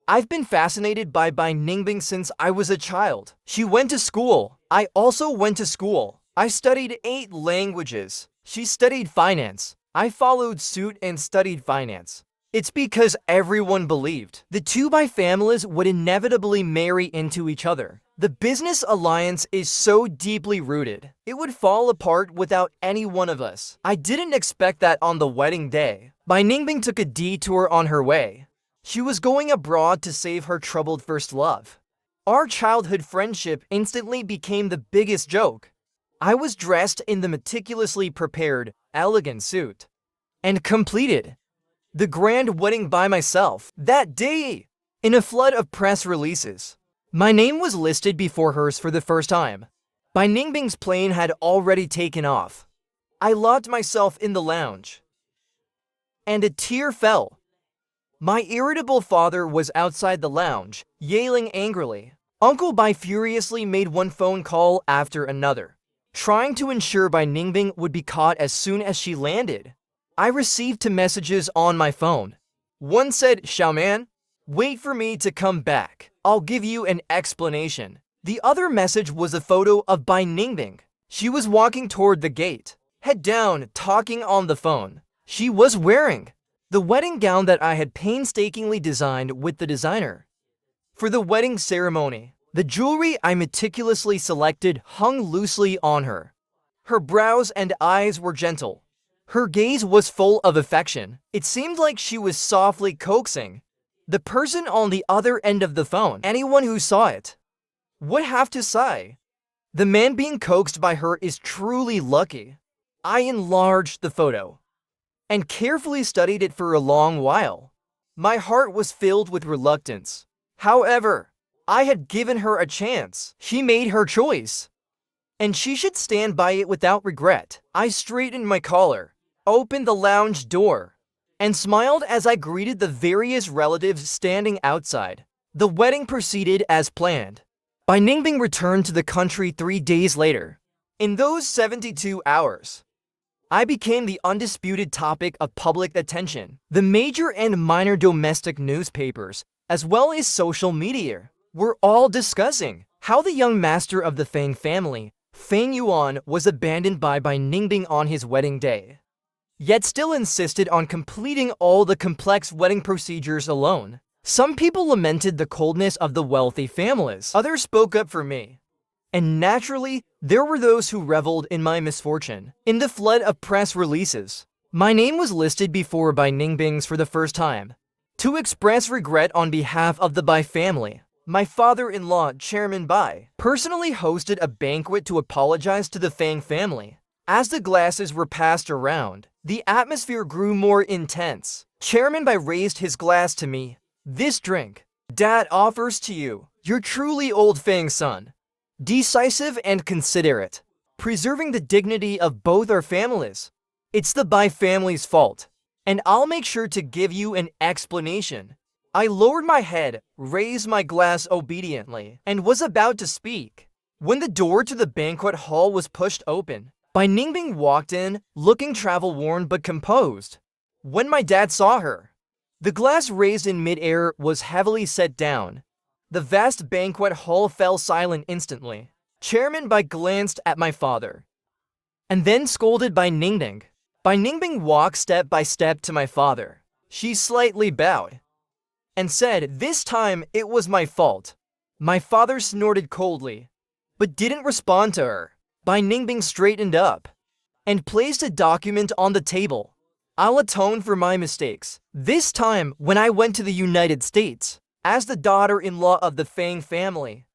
I've been fascinated by Ningbing since I was a child. She went to school. I also went to school. I studied 8 languages. She studied finance. I followed suit and studied finance. It's because everyone believed the two families would inevitably marry into each other. The business alliance is so deeply rooted, it would fall apart without any one of us. I didn't expect that on the wedding day. Ningbing took a detour on her way. She was going abroad to save her troubled first love. Our childhood friendship instantly became the biggest joke. I was dressed in the meticulously prepared, elegant suit and completed the grand wedding by myself. That day, in a flood of press releases, my name was listed before hers for the first time. Ningbing's plane had already taken off. I locked myself in the lounge, and a tear fell. My irritable father was outside the lounge, yelling angrily. Uncle Bai furiously made one phone call after another, trying to ensure Ningbing would be caught as soon as she landed. I received 2 messages on my phone. One said, "Xiaoman, wait for me to come back. I'll give you an explanation." The other message was a photo of Ningbing. She was walking toward the gate, head down, talking on the phone. She was wearing the wedding gown that I had painstakingly designed with the designer. For the wedding ceremony, the jewelry I meticulously selected hung loosely on her. Her brows and eyes were gentle. Her gaze was full of affection. It seemed like she was softly coaxing the person on the other end of the phone. Anyone who saw it would have to sigh. The man being coaxed by her is truly lucky. I enlarged the photo and carefully studied it for a long while. My heart was filled with reluctance. However, I had given her a chance. She made her choice, and she should stand by it without regret. I straightened my collar, opened the lounge door, and smiled as I greeted the various relatives standing outside. The wedding proceeded as planned. Ningbing returned to the country 3 days later. In those 72 hours, I became the undisputed topic of public attention. The major and minor domestic newspapers, as well as social media, were all discussing how the young master of the Fang family, Fang Yuan, was abandoned by Ningbing on his wedding day, yet still insisted on completing all the complex wedding procedures alone. Some people lamented the coldness of the wealthy families. Others spoke up for me. And naturally, there were those who reveled in my misfortune. In the flood of press releases, my name was listed before Ningbing's for the first time. To express regret on behalf of the Bai family, my father-in-law, Chairman Bai, personally hosted a banquet to apologize to the Fang family. As the glasses were passed around, the atmosphere grew more intense. Chairman Bai raised his glass to me. "This drink Dad offers to you, your truly old Fang son. Decisive and considerate, preserving the dignity of both our families. It's the Bai family's fault, and I'll make sure to give you an explanation." I lowered my head, raised my glass obediently, and was about to speak when the door to the banquet hall was pushed open. Ningbing walked in, looking travel-worn but composed. When my dad saw her, the glass raised in midair was heavily set down. The vast banquet hall fell silent instantly. Chairman Bai glanced at my father, and then scolded Ningbing. Ningbing walked step by step to my father. She slightly bowed and said, "This time it was my fault." My father snorted coldly, but didn't respond to her. Ningbing straightened up and placed a document on the table. "I'll atone for my mistakes. This time, when I went to the United States, as the daughter-in-law of the Fang family,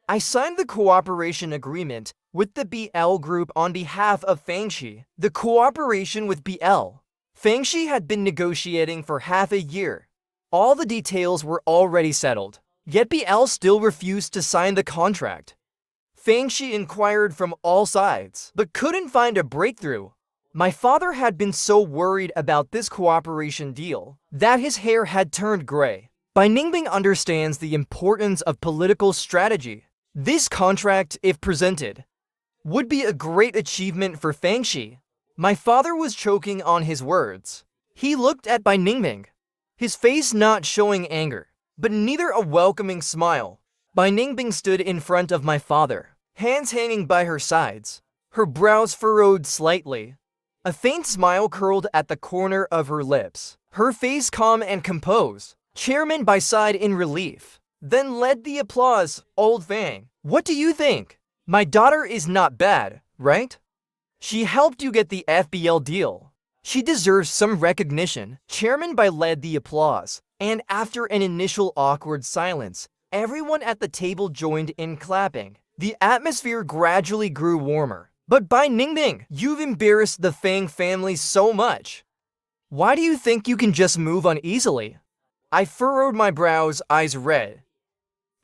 I signed the cooperation agreement with the BL group on behalf of Fangxi." The cooperation with BL. Fangxi had been negotiating for half a year. All the details were already settled, yet BL still refused to sign the contract. Fangxi inquired from all sides, but couldn't find a breakthrough. My father had been so worried about this cooperation deal that his hair had turned gray. Ningbing understands the importance of political strategy. This contract, if presented, would be a great achievement for Fangxi. My father was choking on his words. He looked at Ningbing, his face not showing anger, but neither a welcoming smile. Bai Ningbing stood in front of my father, hands hanging by her sides, her brows furrowed slightly. A faint smile curled at the corner of her lips, her face calm and composed. Chairman Bai sighed in relief, then led the applause. Old Fang, what do you think? My daughter is not bad, right? She helped you get the FBL deal. She deserves some recognition. Chairman Bai led the applause, and after an initial awkward silence, everyone at the table joined in clapping. The atmosphere gradually grew warmer. But Bai Ningbing, you've embarrassed the Fang family so much. Why do you think you can just move on easily? I furrowed my brows, eyes red,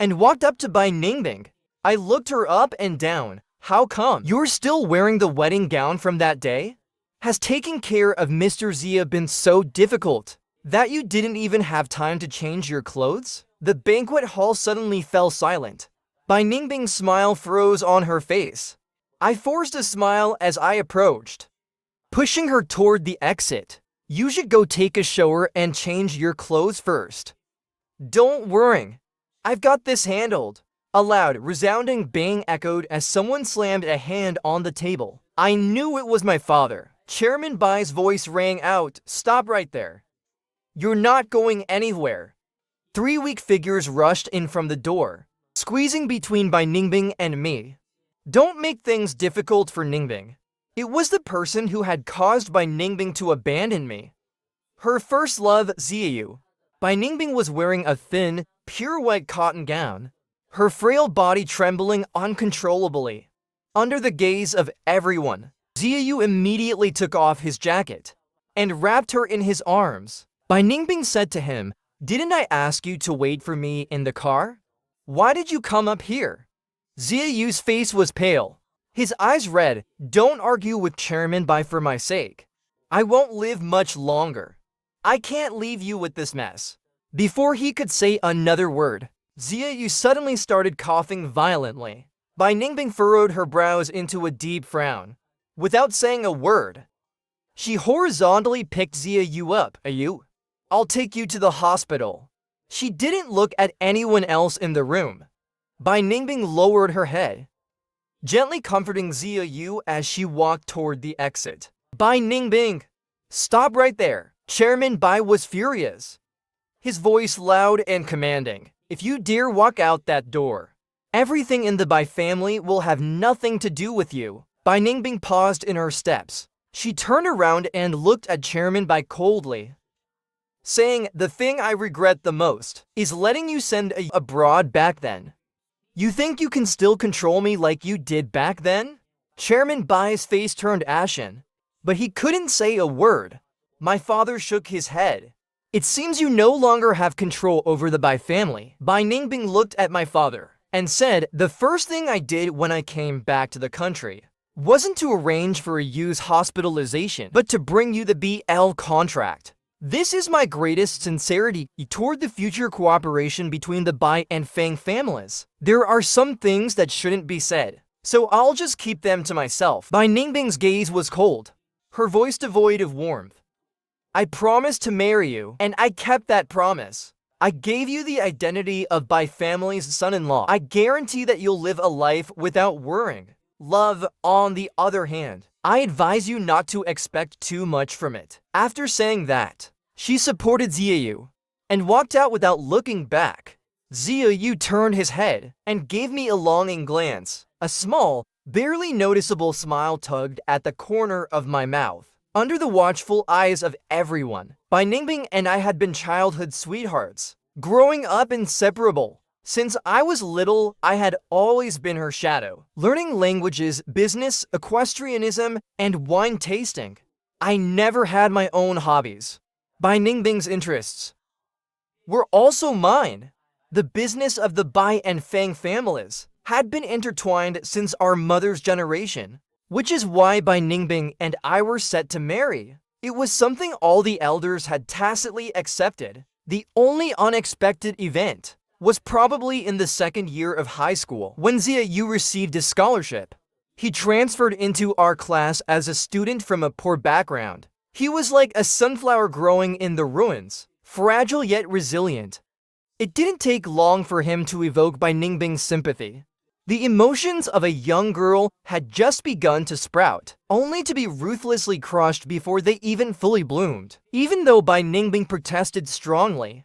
and walked up to Bai Ningbing. I looked her up and down. How come you're still wearing the wedding gown from that day? Has taking care of Mr. Zia been so difficult that you didn't even have time to change your clothes? The banquet hall suddenly fell silent. Bai Ningbing's smile froze on her face. I forced a smile as I approached, pushing her toward the exit. You should go take a shower and change your clothes first. Don't worry, I've got this handled. A loud, resounding bang echoed as someone slammed a hand on the table. I knew it was my father. Chairman Bai's voice rang out, "Stop right there. You're not going anywhere." 3 weak figures rushed in from the door, squeezing between Bai Ningbing and me. Don't make things difficult for Ningbing. It was the person who had caused Bai Ningbing to abandon me. Her first love, Ziyu. Bai Ningbing was wearing a thin, pure white cotton gown, her frail body trembling uncontrollably. Under the gaze of everyone, Ziyu immediately took off his jacket and wrapped her in his arms. Bai Ningbing said to him, "Didn't I ask you to wait for me in the car? Why did you come up here?" Ziyu's face was pale, his eyes red. Don't argue with Chairman Bai for my sake. I won't live much longer. I can't leave you with this mess. Before he could say another word, Ziyu suddenly started coughing violently. Bai Ningbing furrowed her brows into a deep frown. Without saying a word, she horizontally picked Ziyu up. I'll take you to the hospital. She didn't look at anyone else in the room. Bai Ningbing lowered her head, gently comforting Ziyu as she walked toward the exit. Bai Ningbing, stop right there. Chairman Bai was furious, his voice loud and commanding. If you dare walk out that door, everything in the Bai family will have nothing to do with you. Bai Ningbing paused in her steps. She turned around and looked at Chairman Bai coldly, saying, "The thing I regret the most is letting you send abroad back then. You think you can still control me like you did back then?" Chairman Bai's face turned ashen, but he couldn't say a word. My father shook his head. "It seems you no longer have control over the Bai family." Bai Ningbing looked at my father and said, "The first thing I did when I came back to the country wasn't to arrange for Yu's hospitalization, but to bring you the BL contract. This is my greatest sincerity toward the future cooperation between the Bai and Fang families. There are some things that shouldn't be said, so I'll just keep them to myself." Bai Ningbing's gaze was cold, her voice devoid of warmth. "I promised to marry you, and I kept that promise. I gave you the identity of Bai family's son-in-law. I guarantee that you'll live a life without worrying. Love, on the other hand, I advise you not to expect too much from it." After saying that, she supported Ziyu and walked out without looking back. Ziyu turned his head and gave me a longing glance. A small, barely noticeable smile tugged at the corner of my mouth. Under the watchful eyes of everyone, Bai Ningbing and I had been childhood sweethearts, growing up inseparable. Since I was little, I had always been her shadow, learning languages, business, equestrianism, and wine tasting. I never had my own hobbies. Bai Ningbing's interests were also mine. The business of the Bai and Fang families had been intertwined since our mother's generation, which is why Bai Ningbing and I were set to marry. It was something all the elders had tacitly accepted. The only unexpected event was probably in the second year of high school, when Ziyu received a scholarship. He transferred into our class as a student from a poor background. He was like a sunflower growing in the ruins, fragile yet resilient. It didn't take long for him to evoke Bai Ningbing's sympathy. The emotions of a young girl had just begun to sprout, only to be ruthlessly crushed before they even fully bloomed. Even though Bai Ningbing protested strongly,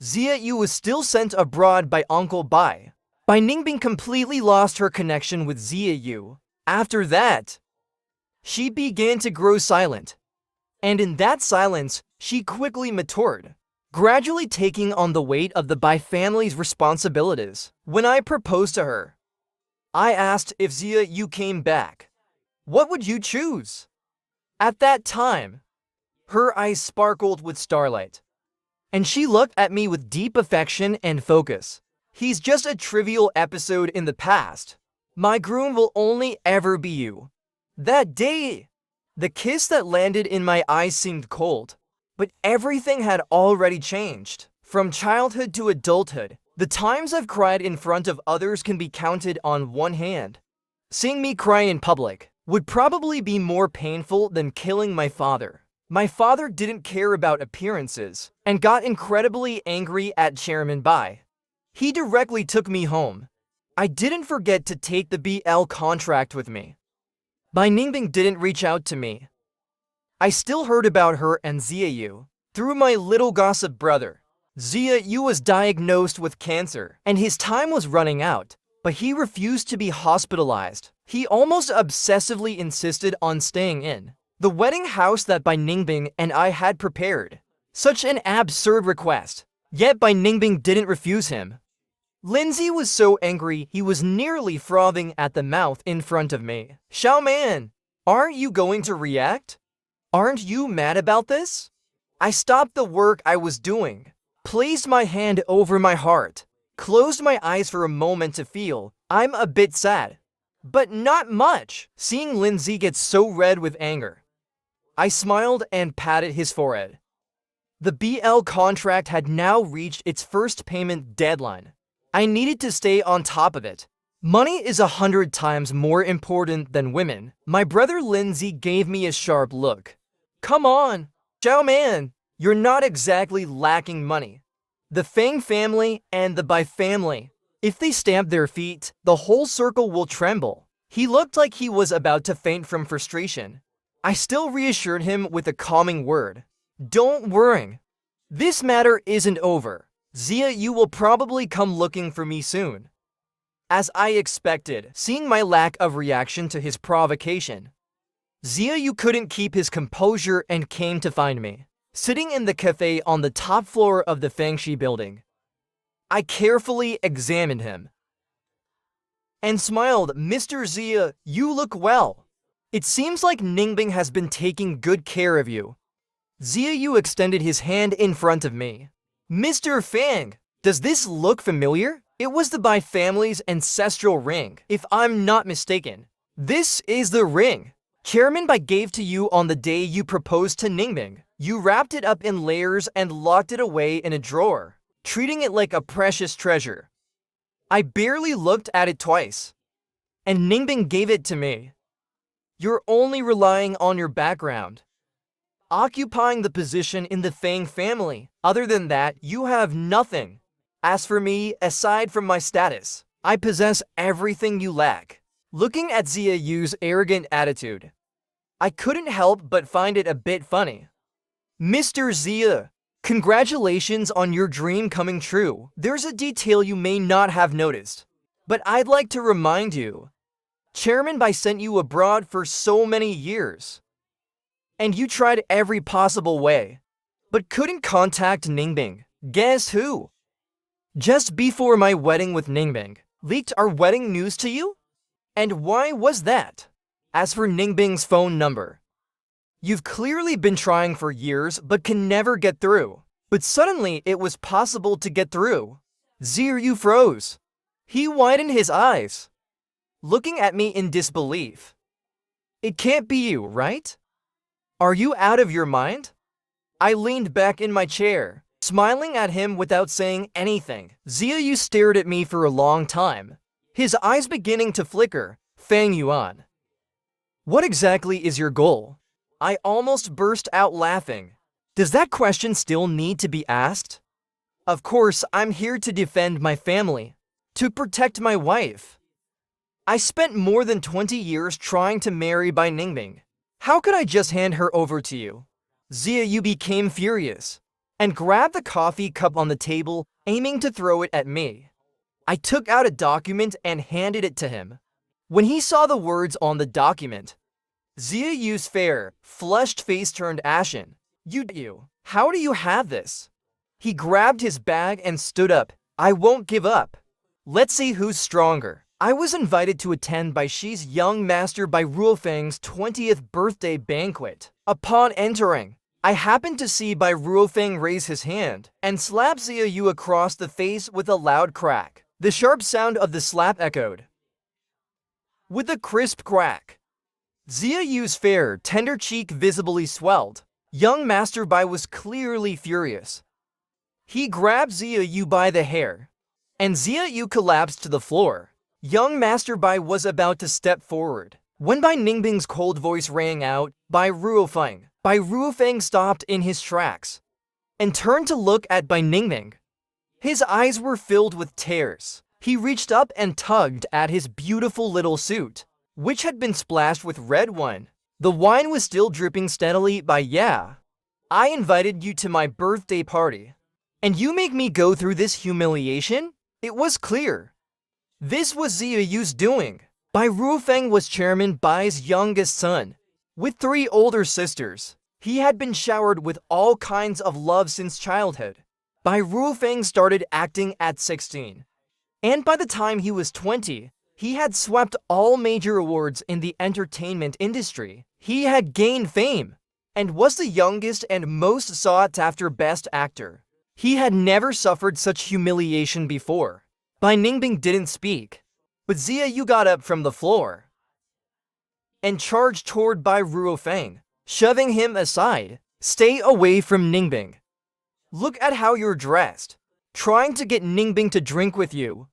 Xia Yu was still sent abroad by Uncle Bai. Bai Ningbing completely lost her connection with Xia Yu. After that, she began to grow silent, and in that silence, she quickly matured, gradually taking on the weight of the Bai family's responsibilities. When I proposed to her, I asked if Xia Yu came back, what would you choose? At that time, her eyes sparkled with starlight, and she looked at me with deep affection and focus. He's just a trivial episode in the past. My groom will only ever be you. That day, the kiss that landed in my eyes seemed cold, but everything had already changed. From childhood to adulthood, the times I've cried in front of others can be counted on one hand. Seeing me cry in public would probably be more painful than killing my father. My father didn't care about appearances and got incredibly angry at Chairman Bai. He directly took me home. I didn't forget to take the BL contract with me. Bai Ningbing didn't reach out to me. I still heard about her and Xia Yu through my little gossip brother. Xia Yu was diagnosed with cancer, and his time was running out, but he refused to be hospitalized. He almost obsessively insisted on staying in the wedding house that Bai Ningbing and I had prepared. Such an absurd request, yet Bai Ningbing didn't refuse him. Lindsay was so angry he was nearly frothing at the mouth in front of me. Xiaoman, aren't you going to react? Aren't you mad about this? I stopped the work I was doing, placed my hand over my heart, closed my eyes for a moment to feel I'm a bit sad, but not much. Seeing Lindsay get so red with anger, I smiled and patted his forehead. The BL contract had now reached its first payment deadline. I needed to stay on top of it. Money is 100 times more important than women. My brother Lindsay gave me a sharp look. Come on, Xiaoman, you're not exactly lacking money. The Feng family and the Bai family, if they stamp their feet, the whole circle will tremble. He looked like he was about to faint from frustration. I still reassured him with a calming word. Don't worry. This matter isn't over. Xia Yu will probably come looking for me soon. As I expected, seeing my lack of reaction to his provocation, Xia Yu couldn't keep his composure and came to find me, sitting in the cafe on the top floor of the Fengshi building. I carefully examined him and smiled. Mr. Xia, you look well. It seems like Ningbing has been taking good care of you. Xia Yu extended his hand in front of me. Mr. Fang, does this look familiar? It was the Bai family's ancestral ring, if I'm not mistaken. This is the ring Chairman Bai gave to you on the day you proposed to Ningbing. You wrapped it up in layers and locked it away in a drawer, treating it like a precious treasure. I barely looked at it twice, and Ningbing gave it to me. You're only relying on your background, occupying the position in the Fang family. Other than that, you have nothing. As for me, aside from my status, I possess everything you lack. Looking at Xia Yu's arrogant attitude, I couldn't help but find it a bit funny. Mr. Xia, congratulations on your dream coming true. There's a detail you may not have noticed, but I'd like to remind you. Chairman Bai sent you abroad for so many years, and you tried every possible way, but couldn't contact Ningbing. Guess who? Just before my wedding with Ningbing, leaked our wedding news to you? And why was that? As for Ningbing's phone number, you've clearly been trying for years but can never get through. But suddenly it was possible to get through. Xia Yu froze. He widened his eyes, looking at me in disbelief. It can't be you, right? Are you out of your mind? I leaned back in my chair, smiling at him without saying anything. Xia Yu stared at me for a long time, his eyes beginning to flicker. Fang Yuan, what exactly is your goal? I almost burst out laughing. Does that question still need to be asked? Of course, I'm here to defend my family, to protect my wife. I spent more than 20 years trying to marry Bai Ningbing. How could I just hand her over to you? Zia Yu became furious and grabbed the coffee cup on the table, aiming to throw it at me. I took out a document and handed it to him. When he saw the words on the document, Zia Yu's fair, flushed face turned ashen. You, how do you have this? He grabbed his bag and stood up. I won't give up. Let's see who's stronger. I was invited to attend Bai Shi's young master Bai Ruofeng's 20th birthday banquet. Upon entering, I happened to see Bai Ruofeng raise his hand and slap Zia Yu across the face with a loud crack. The sharp sound of the slap echoed with a crisp crack. Zia Yu's fair, tender cheek visibly swelled. Young Master Bai was clearly furious. He grabbed Zia Yu by the hair, and Zia Yu collapsed to the floor. Young Master Bai was about to step forward when Bai Ningbing's cold voice rang out, Bai Ruofeng stopped in his tracks and turned to look at Bai Ningbing. His eyes were filled with tears. He reached up and tugged at his beautiful little suit, which had been splashed with red wine. The wine was still dripping steadily. I invited you to my birthday party, and you make me go through this humiliation? It was clear this was Zia Yu's doing. Bai Ruofeng was Chairman Bai's youngest son, with 3 older sisters. He had been showered with all kinds of love since childhood. Bai Ruofeng started acting at 16, and by the time he was 20, he had swept all major awards in the entertainment industry. He had gained fame and was the youngest and most sought-after best actor. He had never suffered such humiliation before. Bai Ningbing didn't speak, but Zia Yu got up from the floor and charged toward Bai Ruofeng, shoving him aside. Stay away from Ningbing. Look at how you're dressed, trying to get Ningbing to drink with you.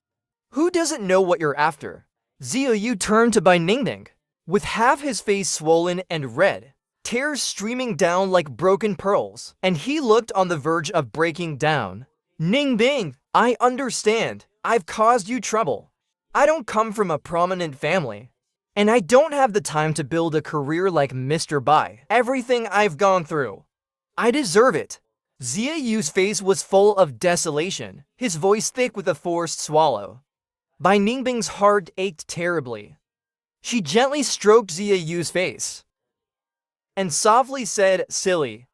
Who doesn't know what you're after? Zia Yu turned to Bai Ningbing, with half his face swollen and red, tears streaming down like broken pearls, and he looked on the verge of breaking down. Ningbing, I understand. I've caused you trouble. I don't come from a prominent family, and I don't have the time to build a career like Mr. Bai. Everything I've gone through, I deserve it. Zia Yu's face was full of desolation, his voice thick with a forced swallow. Bai Ningbing's heart ached terribly. She gently stroked Zia Yu's face and softly said, Silly,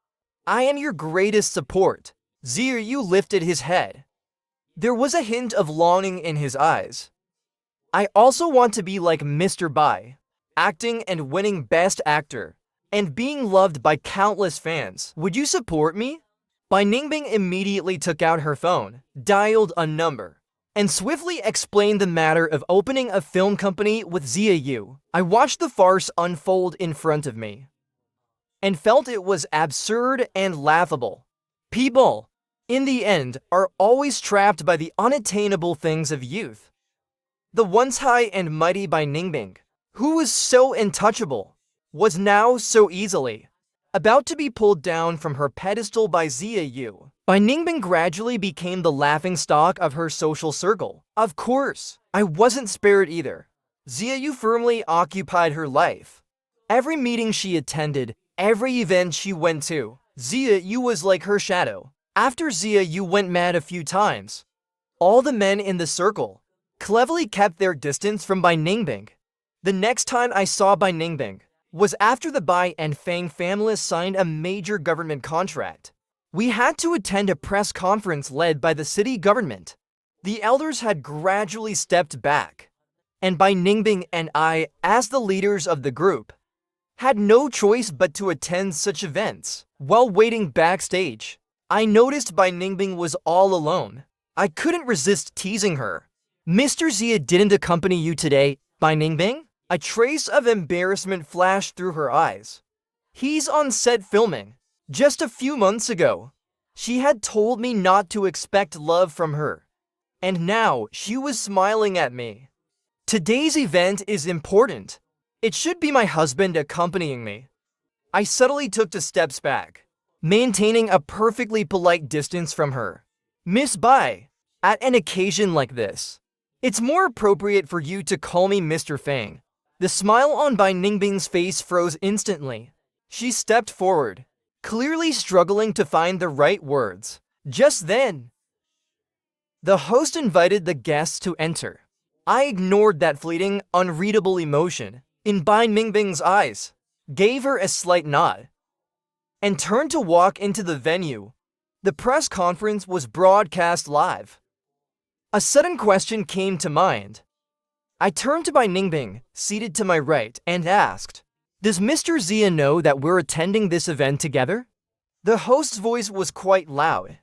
I am your greatest support. Zia Yu lifted his head. There was a hint of longing in his eyes. I also want to be like Mr. Bai, acting and winning Best Actor, and being loved by countless fans. Would you support me? Bai Ningbing immediately took out her phone, dialed a number, and swiftly explained the matter of opening a film company with Zia Yu. I watched the farce unfold in front of me and felt it was absurd and laughable. People, in the end, are always trapped by the unattainable things of youth. The once high and mighty Bai Ningbing, who was so untouchable, was now so easily about to be pulled down from her pedestal by Zia Yu. Bai Ningbing gradually became the laughingstock of her social circle. Of course, I wasn't spared either. Zia Yu firmly occupied her life. Every meeting she attended, every event she went to, Zia Yu was like her shadow. After Zia Yu went mad a few times, all the men in the circle cleverly kept their distance from Bai Ningbing. The next time I saw Bai Ningbing was after the Bai and Fang families signed a major government contract. We had to attend a press conference led by the city government. The elders had gradually stepped back, and Bai Ningbing and I, as the leaders of the group, had no choice but to attend such events. While waiting backstage, I noticed Bai Ningbing was all alone. I couldn't resist teasing her. Mr. Zia didn't accompany you today, Bai Ningbing? A trace of embarrassment flashed through her eyes. He's on set filming. Just a few months ago, she had told me not to expect love from her, and now she was smiling at me. Today's event is important. It should be my husband accompanying me. I subtly took 2 steps back, maintaining a perfectly polite distance from her. Miss Bai, at an occasion like this, it's more appropriate for you to call me Mr. Fang. The smile on Bai Ningbing's face froze instantly. She stepped forward, clearly struggling to find the right words. Just then, the host invited the guests to enter. I ignored that fleeting, unreadable emotion in Bai Ningbing's eyes, gave her a slight nod, and turned to walk into the venue. The press conference was broadcast live. A sudden question came to mind. I turned to Bai Ningbing, seated to my right, and asked, "Does Mr. Zia know that we're attending this event together?" The host's voice was quite loud.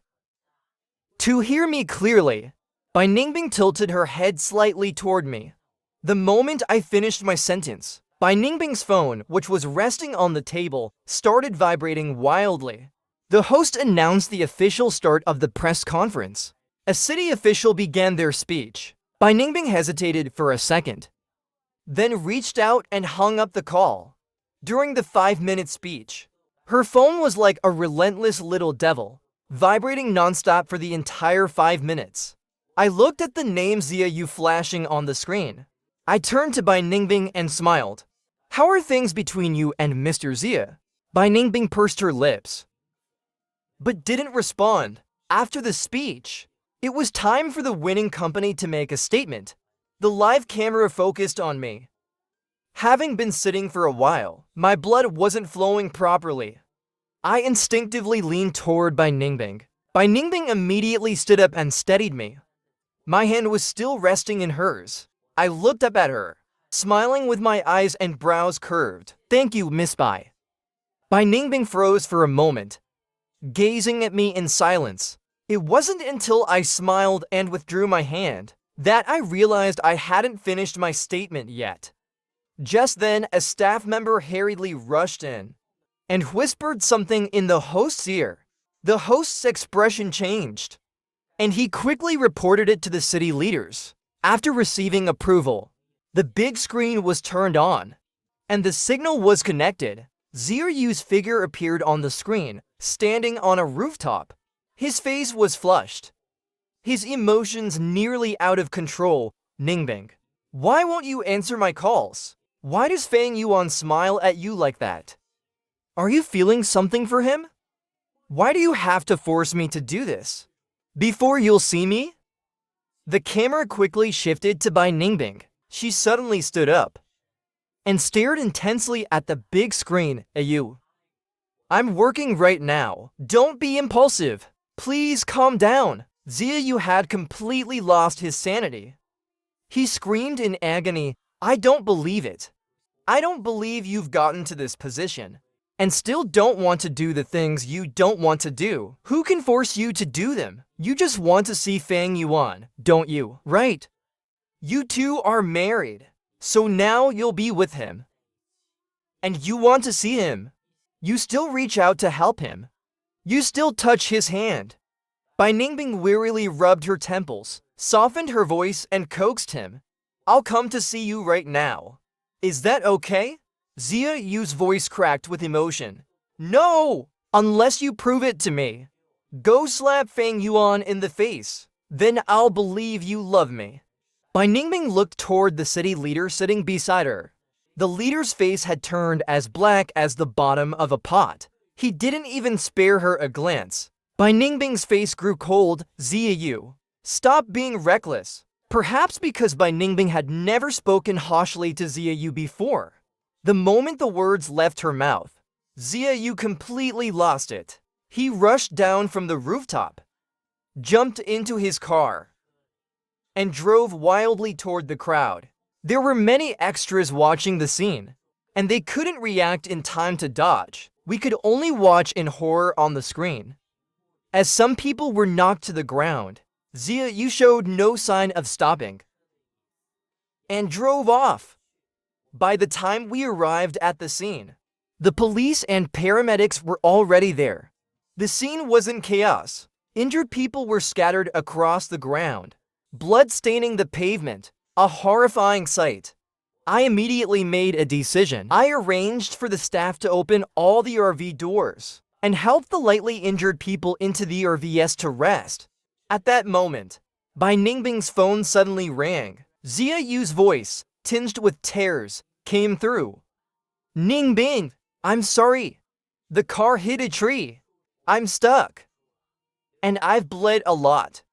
To hear me clearly, Bai Ningbing tilted her head slightly toward me. The moment I finished my sentence, Bai Ningbing's phone, which was resting on the table, started vibrating wildly. The host announced the official start of the press conference. A city official began their speech. Bai Ningbing hesitated for a second, then reached out and hung up the call. During the 5-minute speech, her phone was like a relentless little devil, vibrating nonstop for the entire 5 minutes. I looked at the name Zia Yu flashing on the screen. I turned to Bai Ningbing and smiled. "How are things between you and Mr. Zia?" Bai Ningbing pursed her lips, but didn't respond. After the speech, it was time for the winning company to make a statement. The live camera focused on me. Having been sitting for a while, my blood wasn't flowing properly. I instinctively leaned toward Bai Ningbing. Bai Ningbing immediately stood up and steadied me. My hand was still resting in hers. I looked up at her, smiling with my eyes and brows curved. "Thank you, Miss Bai." Bai Ningbing froze for a moment, gazing at me in silence. It wasn't until I smiled and withdrew my hand that I realized I hadn't finished my statement yet. Just then, a staff member hurriedly rushed in and whispered something in the host's ear. The host's expression changed, and he quickly reported it to the city leaders. After receiving approval, the big screen was turned on, and the signal was connected. Zia Yu's figure appeared on the screen, standing on a rooftop. His face was flushed, his emotions nearly out of control. "Ningbing, why won't you answer my calls? Why does Fang Yuan smile at you like that? Are you feeling something for him? Why do you have to force me to do this? Before you'll see me?" The camera quickly shifted to Bai Ningbing. She suddenly stood up and stared intensely at the big screen. "You, I'm working right now. Don't be impulsive. Please calm down." Zia Yu had completely lost his sanity. He screamed in agony, "I don't believe it. I don't believe you've gotten to this position and still don't want to do the things you don't want to do. Who can force you to do them? You just want to see Fang Yuan, don't you? Right? You two are married, so now you'll be with him. And you want to see him. You still reach out to help him. You still touch his hand." Bai Ningbing wearily rubbed her temples, softened her voice, and coaxed him. "I'll come to see you right now. Is that okay?" Zia Yu's voice cracked with emotion. "No! Unless you prove it to me. Go slap Fang Yuan in the face. Then I'll believe you love me." Bai Ningbing looked toward the city leader sitting beside her. The leader's face had turned as black as the bottom of a pot. He didn't even spare her a glance. Bai Ningbing's face grew cold. "Zia Yu, stop being reckless." Perhaps because Bai Ningbing had never spoken harshly to Zia Yu before. The moment the words left her mouth, Zia Yu completely lost it. He rushed down from the rooftop, jumped into his car, and drove wildly toward the crowd. There were many extras watching the scene, and they couldn't react in time to dodge. We could only watch in horror on the screen. As some people were knocked to the ground, Zia Yu showed no sign of stopping and drove off. By the time we arrived at the scene, the police and paramedics were already there. The scene was in chaos. Injured people were scattered across the ground, blood staining the pavement, a horrifying sight. I immediately made a decision. I arranged for the staff to open all the RV doors and help the lightly injured people into the RVs to rest. At that moment, Bai Ningbing's phone suddenly rang. Zia Yu's voice, tinged with tears, came through. Ningbing, I'm sorry. The car hit a tree. I'm stuck. And I've bled a lot.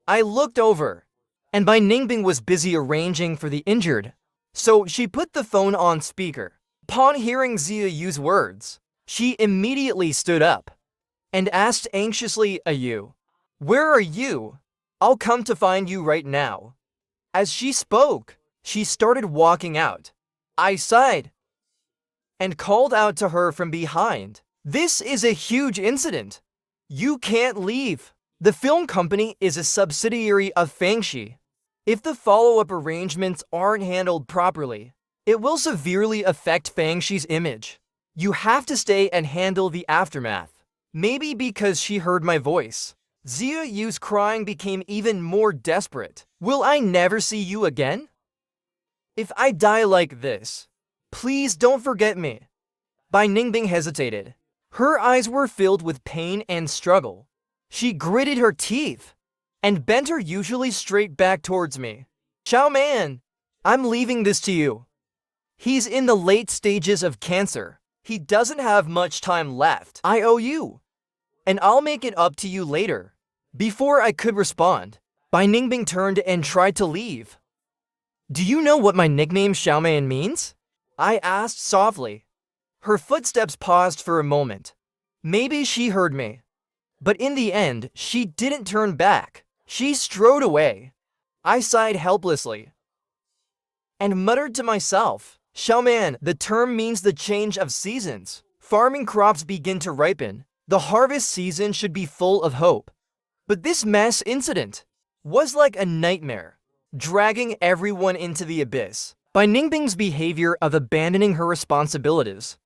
I looked over, and Bai Ningbing was busy arranging for the injured. So she put the phone on speaker. Upon hearing Zia Yu's words, she immediately stood up and asked anxiously, Ayu, where are you? I'll come to find you right now. As she spoke, she started walking out. I sighed and called out to her from behind. This is a huge incident. You can't leave. The film company is a subsidiary of Fangxi. If the follow-up arrangements aren't handled properly, it will severely affect Fangxi's image. You have to stay and handle the aftermath. Maybe because she heard my voice, Zia Yu's crying became even more desperate. Will I never see you again? If I die like this, please don't forget me. Bai Ningbing hesitated. Her eyes were filled with pain and struggle. She gritted her teeth and bent her usually straight back towards me. Xiao Man, I'm leaving this to you. He's in the late stages of cancer. He doesn't have much time left. I owe you, and I'll make it up to you later. Before I could respond, Bai Ningbing turned and tried to leave. Do you know what my nickname Xiao Man means? I asked softly. Her footsteps paused for a moment. Maybe she heard me. But in the end, she didn't turn back. She strode away. I sighed helplessly and muttered to myself, Xiao Man, the term means the change of seasons. Farming crops begin to ripen. The harvest season should be full of hope. But this mass incident was like a nightmare, dragging everyone into the abyss. Bai Ningbing's behavior of abandoning her responsibilities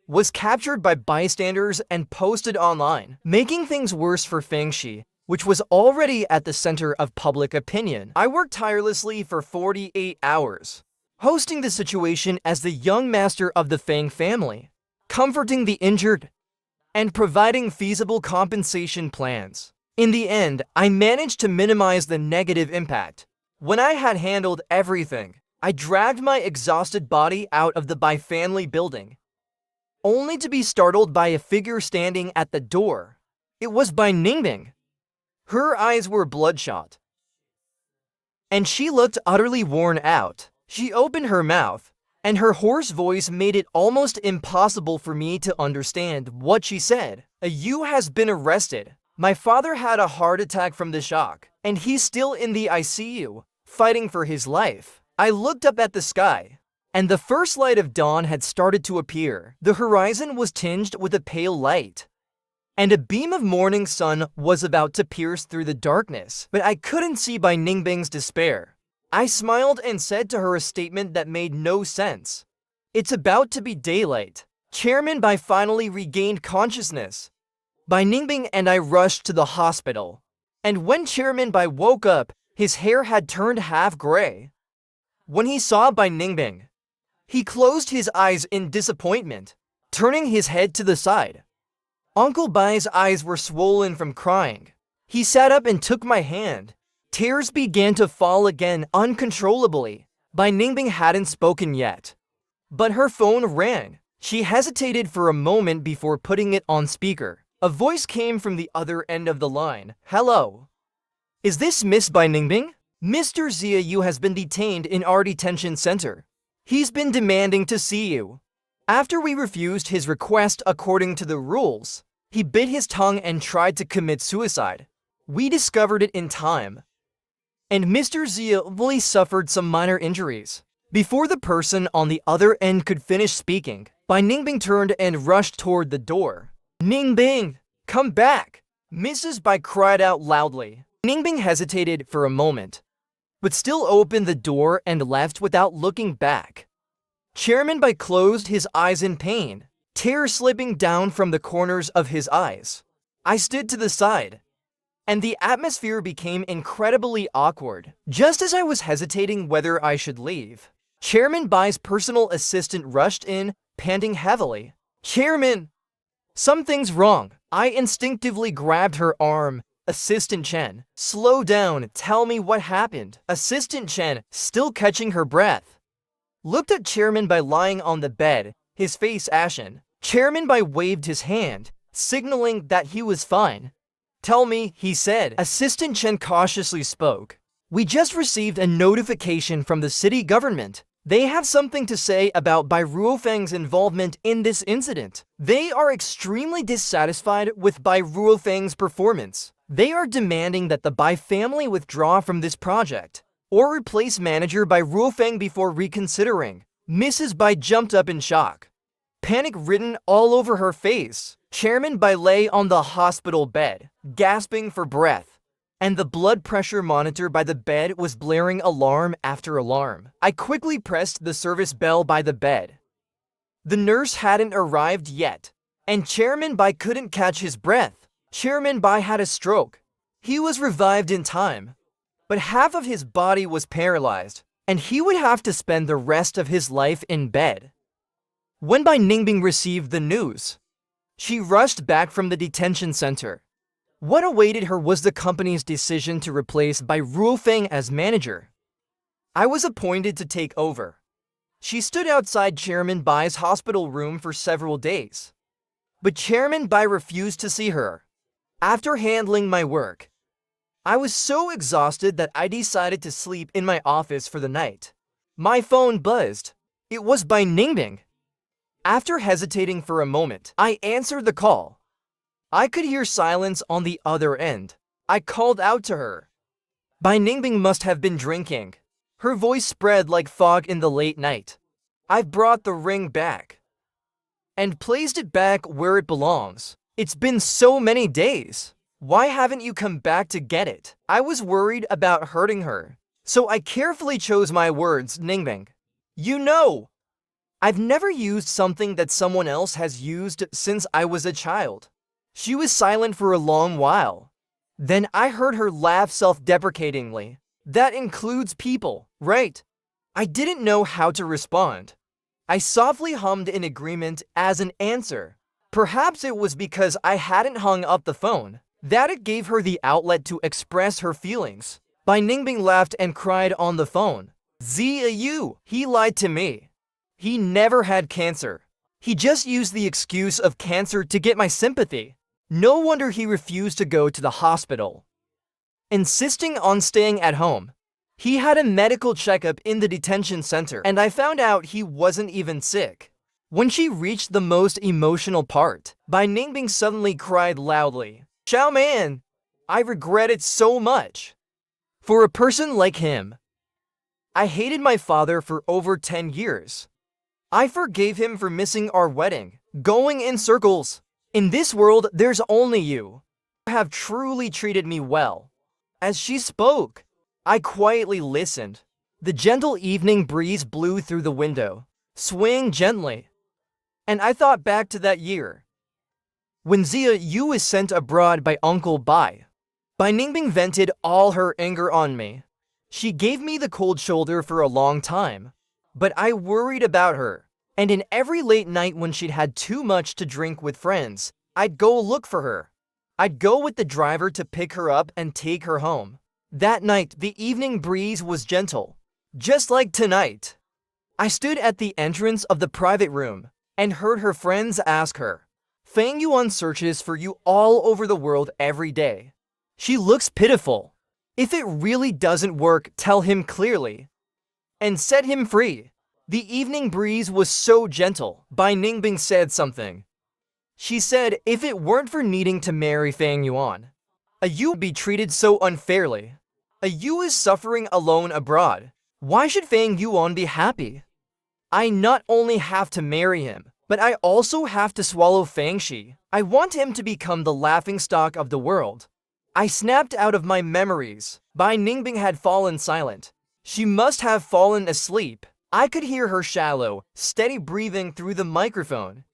was captured by bystanders and posted online, making things worse for Fangxi, which was already at the center of public opinion. I worked tirelessly for 48 hours, hosting the situation as the young master of the Fang family, comforting the injured, and providing feasible compensation plans. In the end, I managed to minimize the negative impact. When I had handled everything, I dragged my exhausted body out of the Bai family building, only to be startled by a figure standing at the door. It was Bai Ningbing. Her eyes were bloodshot, and she looked utterly worn out. She opened her mouth, and her hoarse voice made it almost impossible for me to understand what she said. Yu has been arrested. My father had a heart attack from the shock, and he's still in the ICU, fighting for his life. I looked up at the sky, and the first light of dawn had started to appear. The horizon was tinged with a pale light, and a beam of morning sun was about to pierce through the darkness. But I couldn't see Bai Ningbing's despair. I smiled and said to her a statement that made no sense. It's about to be daylight. Chairman Bai finally regained consciousness. Bai Ningbing and I rushed to the hospital. And when Chairman Bai woke up, his hair had turned half gray. When he saw Bai Ningbing, he closed his eyes in disappointment, turning his head to the side. Uncle Bai's eyes were swollen from crying. He sat up and took my hand. Tears began to fall again uncontrollably. Bai Ningbing hadn't spoken yet, but her phone rang. She hesitated for a moment before putting it on speaker. A voice came from the other end of the line. Hello. Is this Miss Bai Ningbing? Mr. Zia Yu has been detained in our detention center. He's been demanding to see you. After we refused his request according to the rules, he bit his tongue and tried to commit suicide. We discovered it in time, and Mr. Zia only suffered some minor injuries. Before the person on the other end could finish speaking, Bai Ningbing turned and rushed toward the door. Ningbing, come back! Mrs. Bai cried out loudly. Ningbing hesitated for a moment, but still opened the door and left without looking back. Chairman Bai closed his eyes in pain, tears slipping down from the corners of his eyes. I stood to the side, and the atmosphere became incredibly awkward. Just as I was hesitating whether I should leave, Chairman Bai's personal assistant rushed in, panting heavily. Chairman! Something's wrong. I instinctively grabbed her arm Assistant Chen, slow down, tell me what happened. Assistant Chen, still catching her breath, looked at Chairman Bai lying on the bed, his face ashen. Chairman Bai waved his hand, signaling that he was fine. Tell me, he said. Assistant Chen cautiously spoke. We just received a notification from the city government. They have something to say about Bai Ruofeng's involvement in this incident. They are extremely dissatisfied with Bai Ruofeng's performance. They are demanding that the Bai family withdraw from this project or replace manager Bai Ruofeng before reconsidering. Mrs. Bai jumped up in shock, panic written all over her face. Chairman Bai lay on the hospital bed, gasping for breath, and the blood pressure monitor by the bed was blaring alarm after alarm. I quickly pressed the service bell by the bed. The nurse hadn't arrived yet, and Chairman Bai couldn't catch his breath. Chairman Bai had a stroke. He was revived in time, but half of his body was paralyzed, and he would have to spend the rest of his life in bed. When Bai Ningbing received the news, she rushed back from the detention center. What awaited her was the company's decision to replace Bai Ruofeng as manager. I was appointed to take over. She stood outside Chairman Bai's hospital room for several days, but Chairman Bai refused to see her. After handling my work, I was so exhausted that I decided to sleep in my office for the night. My phone buzzed. It was Bai Ningbing. After hesitating for a moment, I answered the call. I could hear silence on the other end. I called out to her. Bai Ningbing must have been drinking. Her voice spread like fog in the late night. I've brought the ring back and placed it back where it belongs. It's been so many days. Why haven't you come back to get it? I was worried about hurting her, so I carefully chose my words, Ningbing. You know, I've never used something that someone else has used since I was a child. She was silent for a long while. Then I heard her laugh self-deprecatingly. That includes people, right? I didn't know how to respond. I softly hummed in agreement as an answer. Perhaps it was because I hadn't hung up the phone that it gave her the outlet to express her feelings. Bai Ningbing laughed and cried on the phone. Ziyu, he lied to me. He never had cancer. He just used the excuse of cancer to get my sympathy. No wonder he refused to go to the hospital, insisting on staying at home. He had a medical checkup in the detention center, and I found out he wasn't even sick. When she reached the most emotional part, Bai Ningbing suddenly cried loudly. Xiaoman, I regret it so much. For a person like him, I hated my father for over 10 years. I forgave him for missing our wedding, going in circles. In this world, there's only you who have truly treated me well. As she spoke, I quietly listened. The gentle evening breeze blew through the window, swaying gently. And I thought back to that year, when Ziyu was sent abroad by Uncle Bai. Bai Ningbing vented all her anger on me. She gave me the cold shoulder for a long time, but I worried about her. And in every late night when she'd had too much to drink with friends, I'd go look for her. I'd go with the driver to pick her up and take her home. That night, the evening breeze was gentle, just like tonight. I stood at the entrance of the private room and heard her friends ask her, Fang Yuan searches for you all over the world every day. She looks pitiful. If it really doesn't work, tell him clearly and set him free. The evening breeze was so gentle. Bai Ningbing said something. She said if it weren't for needing to marry Fang Yuan, you would be treated so unfairly. Yu is suffering alone abroad. Why should Fang Yuan be happy? I not only have to marry him, but I also have to swallow Fang Shi. I want him to become the laughingstock of the world. I snapped out of my memories. Bai Ningbing had fallen silent. She must have fallen asleep. I could hear her shallow, steady breathing through the microphone.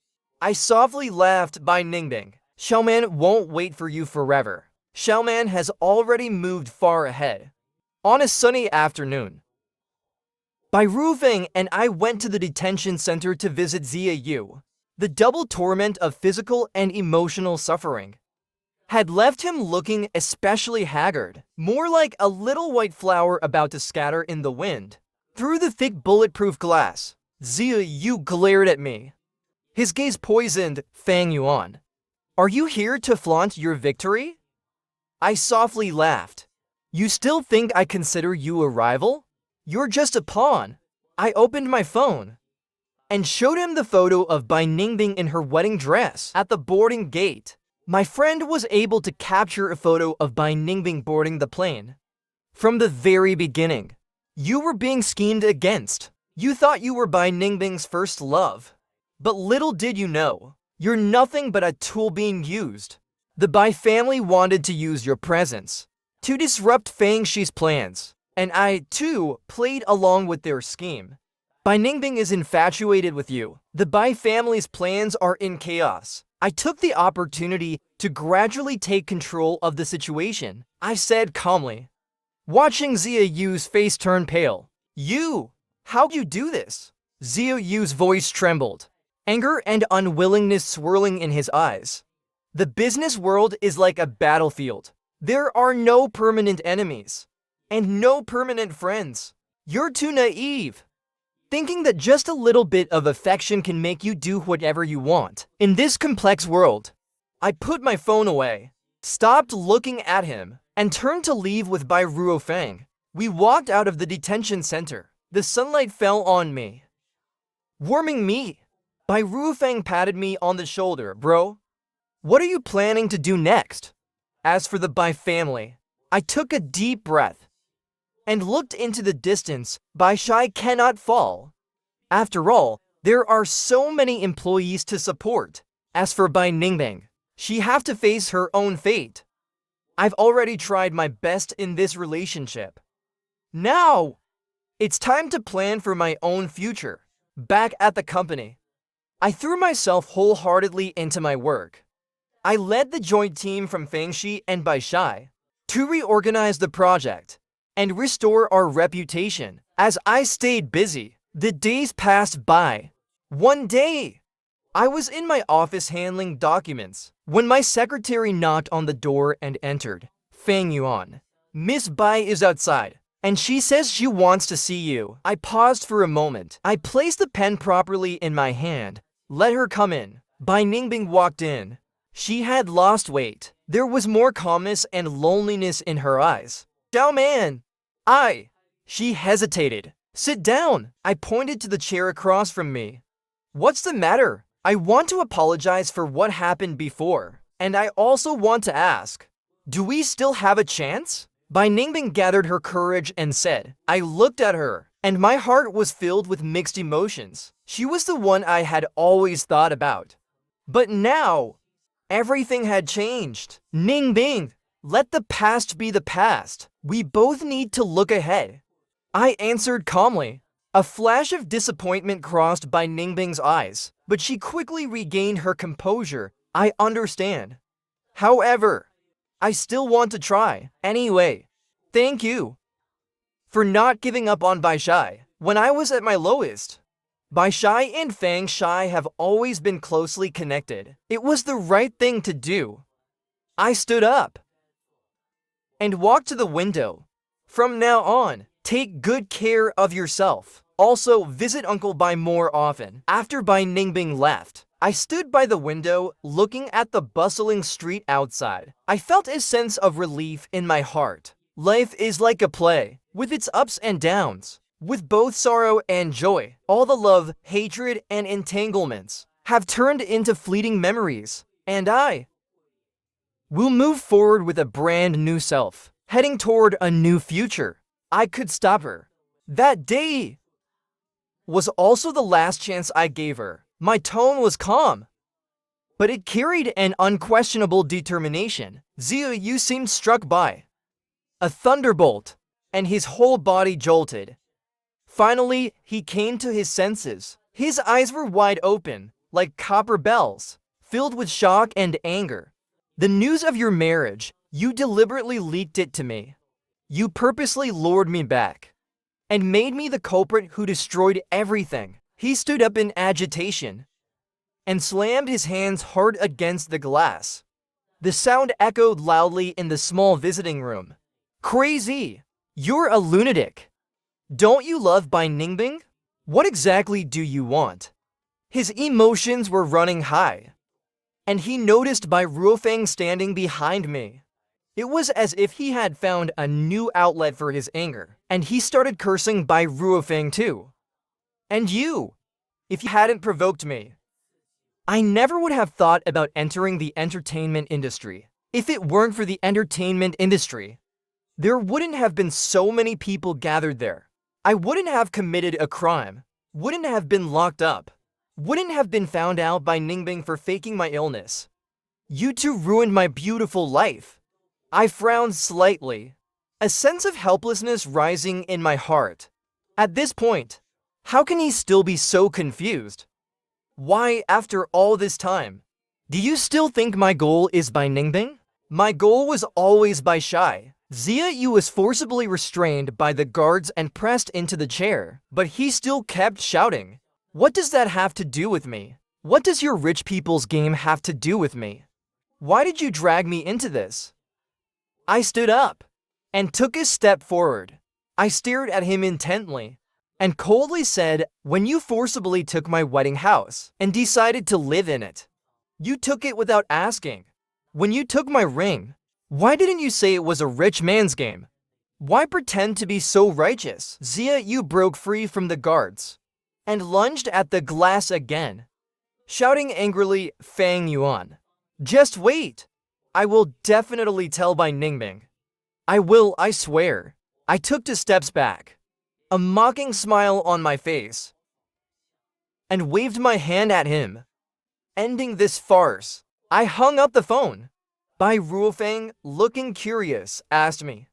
I softly laughed. Bai Ningbing, Xiaoman won't wait for you forever. Xiaoman has already moved far ahead. On a sunny afternoon, Bai Ruofeng and I went to the detention center to visit Ziyu. The double torment of physical and emotional suffering had left him looking especially haggard, more like a little white flower about to scatter in the wind. Through the thick bulletproof glass, Zia Yu glared at me. His gaze poisoned Fang Yuan. Are you here to flaunt your victory? I softly laughed. You still think I consider you a rival? You're just a pawn. I opened my phone and showed him the photo of Bai Ningbing in her wedding dress at the boarding gate. My friend was able to capture a photo of Bai Ningbing boarding the plane. From the very beginning, you were being schemed against. You thought you were Bai Ningbing's first love. But little did you know, you're nothing but a tool being used. The Bai family wanted to use your presence to disrupt Fang Shi's plans, and I, too, played along with their scheme. Bai Ningbing is infatuated with you. The Bai family's plans are in chaos. I took the opportunity to gradually take control of the situation, I said calmly. Watching Zia Yu's face turn pale. You! How'd you do this? Zia Yu's voice trembled, anger and unwillingness swirling in his eyes. The business world is like a battlefield. There are no permanent enemies, and no permanent friends. You're too naive, thinking that just a little bit of affection can make you do whatever you want. In this complex world, I put my phone away, stopped looking at him, and turned to leave with Bai Ruofeng. We walked out of the detention center. The sunlight fell on me, warming me. Bai Ruofeng patted me on the shoulder. Bro, what are you planning to do next? As for the Bai family, I took a deep breath and looked into the distance. Bai Shai cannot fall. After all, there are so many employees to support. As for Bai Ningbing, she have to face her own fate. I've already tried my best in this relationship. Now, it's time to plan for my own future. Back at the company, I threw myself wholeheartedly into my work. I led the joint team from Fang Shi and Bai Shai to reorganize the project and restore our reputation. As I stayed busy, the days passed by. One day, I was in my office handling documents when my secretary knocked on the door and entered. Fang Yuan. Miss Bai is outside, and she says she wants to see you. I paused for a moment. I placed the pen properly in my hand. Let her come in. Bai Ningbing walked in. She had lost weight. There was more calmness and loneliness in her eyes. Xiao man! She hesitated. Sit down. I pointed to the chair across from me. What's the matter? I want to apologize for what happened before. And I also want to ask, do we still have a chance? Bai Ningbing gathered her courage and said. I looked at her, and my heart was filled with mixed emotions. She was the one I had always thought about. But now, everything had changed. Ningbing, let the past be the past. We both need to look ahead. I answered calmly. A flash of disappointment crossed Bai Ningbing's eyes, but she quickly regained her composure. I understand. However, I still want to try. Anyway, thank you for not giving up on Bai Shai when I was at my lowest. Bai Shai and Fang Shai have always been closely connected. It was the right thing to do. I stood up and walked to the window. From now on, take good care of yourself. Also, visit Uncle Bai more often. After Bai Ningbing left, I stood by the window, looking at the bustling street outside. I felt a sense of relief in my heart. Life is like a play, with its ups and downs, with both sorrow and joy. All the love, hatred, and entanglements have turned into fleeting memories, and I will move forward with a brand new self, heading toward a new future. I could stop her. That day was also the last chance I gave her. My tone was calm, but it carried an unquestionable determination. Zia Yu seemed struck by a thunderbolt, and his whole body jolted. Finally, he came to his senses. His eyes were wide open, like copper bells, filled with shock and anger. The news of your marriage, you deliberately leaked it to me. You purposely lured me back and made me the culprit who destroyed everything. He stood up in agitation and slammed his hands hard against the glass. The sound echoed loudly in the small visiting room. Crazy! You're a lunatic! Don't you love Bai Ningbing? What exactly do you want? His emotions were running high, and he noticed Bai Ruofeng standing behind me. It was as if he had found a new outlet for his anger, and he started cursing Bai Ruofeng too. And you, if you hadn't provoked me. I never would have thought about entering the entertainment industry. If it weren't for the entertainment industry, there wouldn't have been so many people gathered there. I wouldn't have committed a crime, wouldn't have been locked up, wouldn't have been found out by Ningbing for faking my illness. You two ruined my beautiful life. I frowned slightly, a sense of helplessness rising in my heart. At this point, how can he still be so confused? Why, after all this time, do you still think my goal is by Ningbing? My goal was always by Shai. Zia Yu was forcibly restrained by the guards and pressed into the chair, but he still kept shouting. What does that have to do with me? What does your rich people's game have to do with me? Why did you drag me into this? I stood up and took a step forward. I stared at him intently and coldly said, when you forcibly took my wedding house and decided to live in it, you took it without asking. When you took my ring, why didn't you say it was a rich man's game? Why pretend to be so righteous? Zia Yu broke free from the guards and lunged at the glass again, shouting angrily, Fang Yuan. Just wait! I will definitely tell Bai Ningbing. I will, I swear. I took 2 steps back, a mocking smile on my face, and waved my hand at him. Ending this farce, I hung up the phone. Bai Ruofeng, looking curious, asked me,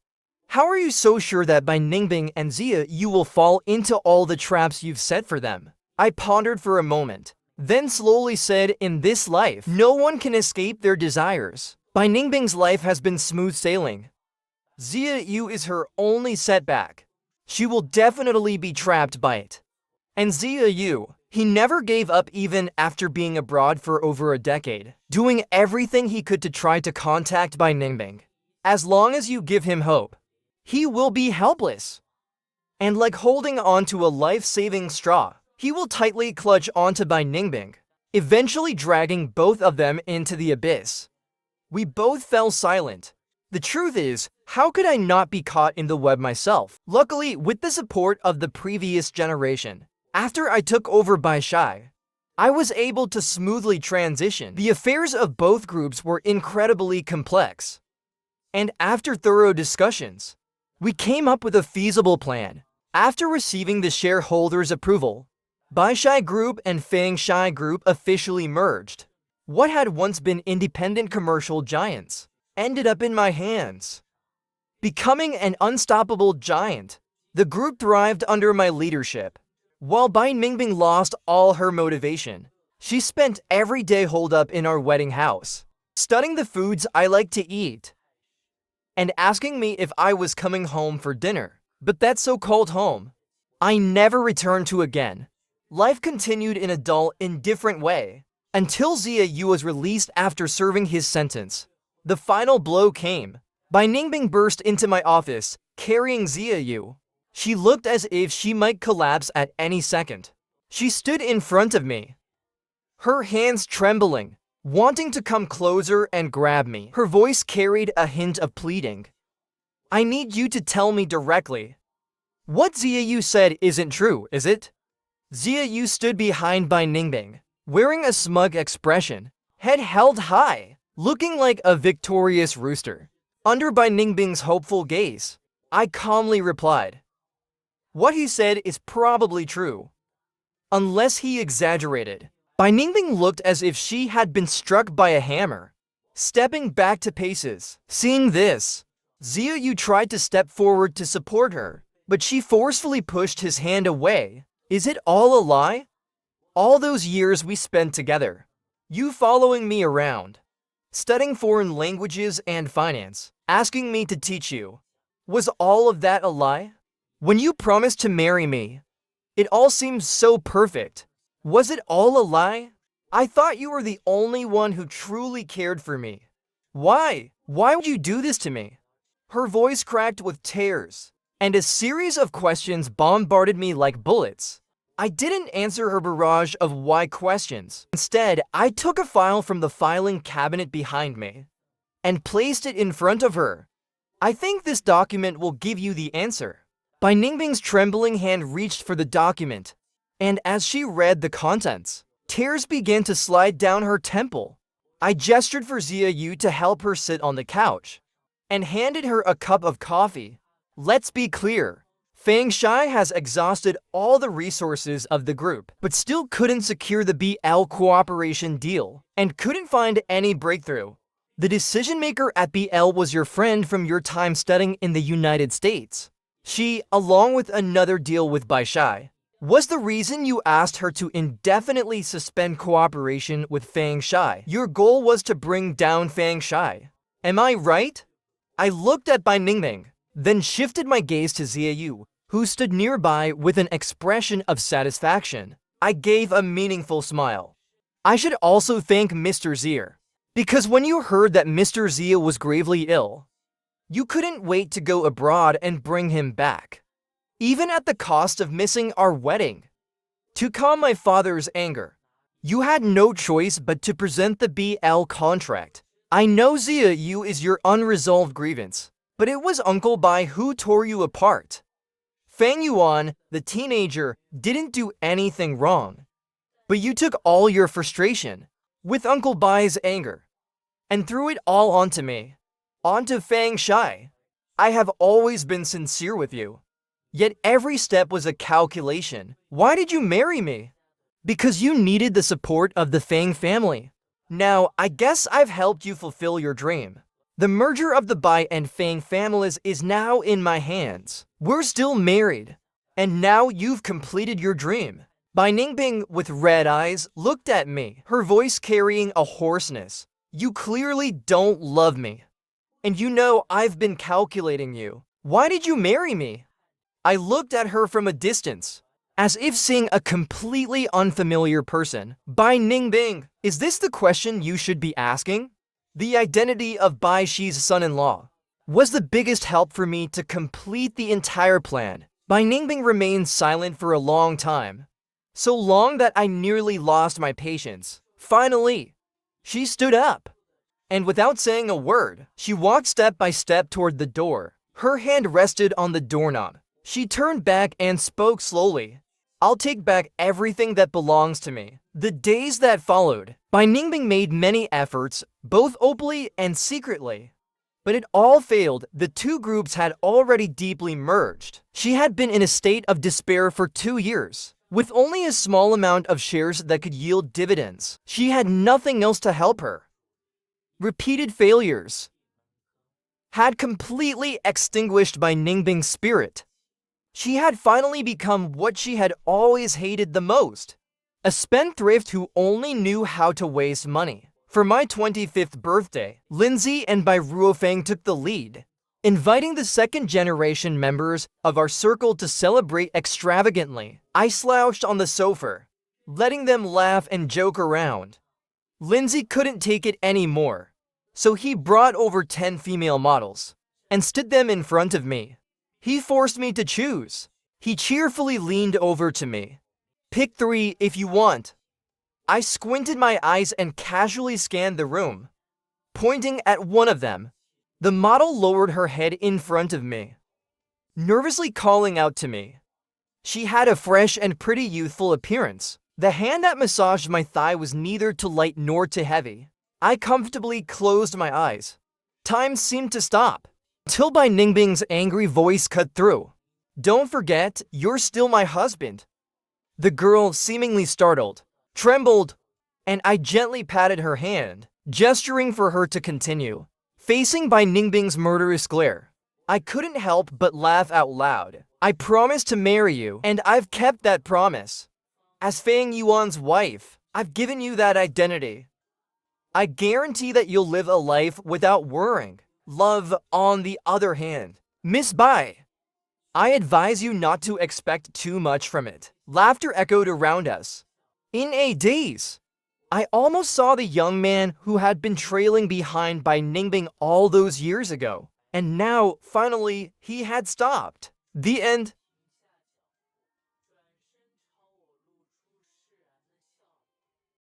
how are you so sure that Bai Ningbing and Zia Yu will fall into all the traps you've set for them? I pondered for a moment, then slowly said, in this life, no one can escape their desires. Bai Ningbing's life has been smooth sailing. Zia Yu is her only setback. She will definitely be trapped by it. And Zia Yu, he never gave up even after being abroad for over a decade, doing everything he could to try to contact Bai Ningbing. As long as you give him hope, he will be helpless. And like holding onto a life-saving straw, he will tightly clutch onto Bai Ningbing, eventually dragging both of them into the abyss. We both fell silent. The truth is, how could I not be caught in the web myself? Luckily, with the support of the previous generation, after I took over Bai Shai, I was able to smoothly transition. The affairs of both groups were incredibly complex. And after thorough discussions, we came up with a feasible plan. After receiving the shareholders' approval, Bai Shai Group and Fang Shai Group officially merged. What had once been independent commercial giants ended up in my hands. Becoming an unstoppable giant, the group thrived under my leadership. While Bai Ningbing lost all her motivation, she spent every day holed up in our wedding house, studying the foods I like to eat, and asking me if I was coming home for dinner. But that so-called home, I never returned to again. Life continued in a dull, indifferent way, until Zia Yu was released after serving his sentence. The final blow came. Bai Ningbing burst into my office, carrying Zia Yu. She looked as if she might collapse at any second. She stood in front of me, her hands trembling, wanting to come closer and grab me. Her voice carried a hint of pleading. I need you to tell me directly. What Zia Yu said isn't true, is it? Zia Yu stood behind Bai Ningbing, wearing a smug expression, head held high, looking like a victorious rooster. Under Bai Ningbing's hopeful gaze, I calmly replied, what he said is probably true, unless he exaggerated. Bai Ningbing looked as if she had been struck by a hammer, stepping back to paces. Seeing this, Zia Yu tried to step forward to support her, but she forcefully pushed his hand away. Is it all a lie? All those years we spent together, you following me around, studying foreign languages and finance, asking me to teach you, was all of that a lie? When you promised to marry me, it all seemed so perfect. Was it all a lie? I thought you were the only one who truly cared for me. Why? Why would you do this to me? Her voice cracked with tears, and a series of questions bombarded me like bullets. I didn't answer her barrage of why questions. Instead, I took a file from the filing cabinet behind me and placed it in front of her. I think this document will give you the answer. Bai Ningbing's trembling hand reached for the document, and as she read the contents, tears began to slide down her temple. I gestured for Zia Yu to help her sit on the couch and handed her a cup of coffee. Let's be clear. Fang Shai has exhausted all the resources of the group, but still couldn't secure the BL cooperation deal and couldn't find any breakthrough. The decision maker at BL was your friend from your time studying in the United States. She, along with another deal with Bai Shai, was the reason you asked her to indefinitely suspend cooperation with Fang Shai. Your goal was to bring down Fang Shai. Am I right? I looked at Bai Ningbing, then shifted my gaze to Zia Yu, who stood nearby with an expression of satisfaction. I gave a meaningful smile. I should also thank Mr. Zia, because when you heard that Mr. Zia was gravely ill, you couldn't wait to go abroad and bring him back, even at the cost of missing our wedding. To calm my father's anger, you had no choice but to present the BL contract. I know Zia Yu is your unresolved grievance, but it was Uncle Bai who tore you apart. Fang Yuan, the teenager, didn't do anything wrong, but you took all your frustration with Uncle Bai's anger and threw it all onto me, onto Fang Shai. I have always been sincere with you, yet every step was a calculation. Why did you marry me? Because you needed the support of the Fang family. Now, I guess I've helped you fulfill your dream. The merger of the Bai and Fang families is now in my hands. We're still married, and now you've completed your dream. Bai Ningbing, with red eyes, looked at me, her voice carrying a hoarseness. You clearly don't love me, and you know I've been calculating you. Why did you marry me? I looked at her from a distance, as if seeing a completely unfamiliar person. Bai Ningbing, is this the question you should be asking? The identity of Bai Shi's son-in-law was the biggest help for me to complete the entire plan. Bai Ningbing remained silent for a long time, so long that I nearly lost my patience. Finally, she stood up, and without saying a word, she walked step by step toward the door. Her hand rested on the doorknob. She turned back and spoke slowly. I'll take back everything that belongs to me. The days that followed, Bai Ningbing made many efforts, both openly and secretly. But it all failed. The two groups had already deeply merged. She had been in a state of despair for 2 years, with only a small amount of shares that could yield dividends. She had nothing else to help her. Repeated failures had completely extinguished Bai Ningbing's spirit. She had finally become what she had always hated the most, a spendthrift who only knew how to waste money. For my 25th birthday, Lindsay and Bai Ruofeng took the lead, inviting the second-generation members of our circle to celebrate extravagantly. I slouched on the sofa, letting them laugh and joke around. Lindsay couldn't take it anymore, so he brought over 10 female models and stood them in front of me. He forced me to choose. He cheerfully leaned over to me. Pick 3 if you want. I squinted my eyes and casually scanned the room, pointing at one of them. The model lowered her head in front of me, nervously calling out to me. She had a fresh and pretty youthful appearance. The hand that massaged my thigh was neither too light nor too heavy. I comfortably closed my eyes. Time seemed to stop, till Bai Ningbing's angry voice cut through. Don't forget, you're still my husband. The girl, seemingly startled, trembled, and I gently patted her hand, gesturing for her to continue. Facing Bai Ningbing's murderous glare, I couldn't help but laugh out loud. I promised to marry you, and I've kept that promise. As Fang Yuan's wife, I've given you that identity. I guarantee that you'll live a life without worrying. Love, on the other hand, Miss Bai, I advise you not to expect too much from it. Laughter echoed around us. In a daze, I almost saw the young man who had been trailing behind by Ningbing all those years ago. And now, finally, he had stopped. The end.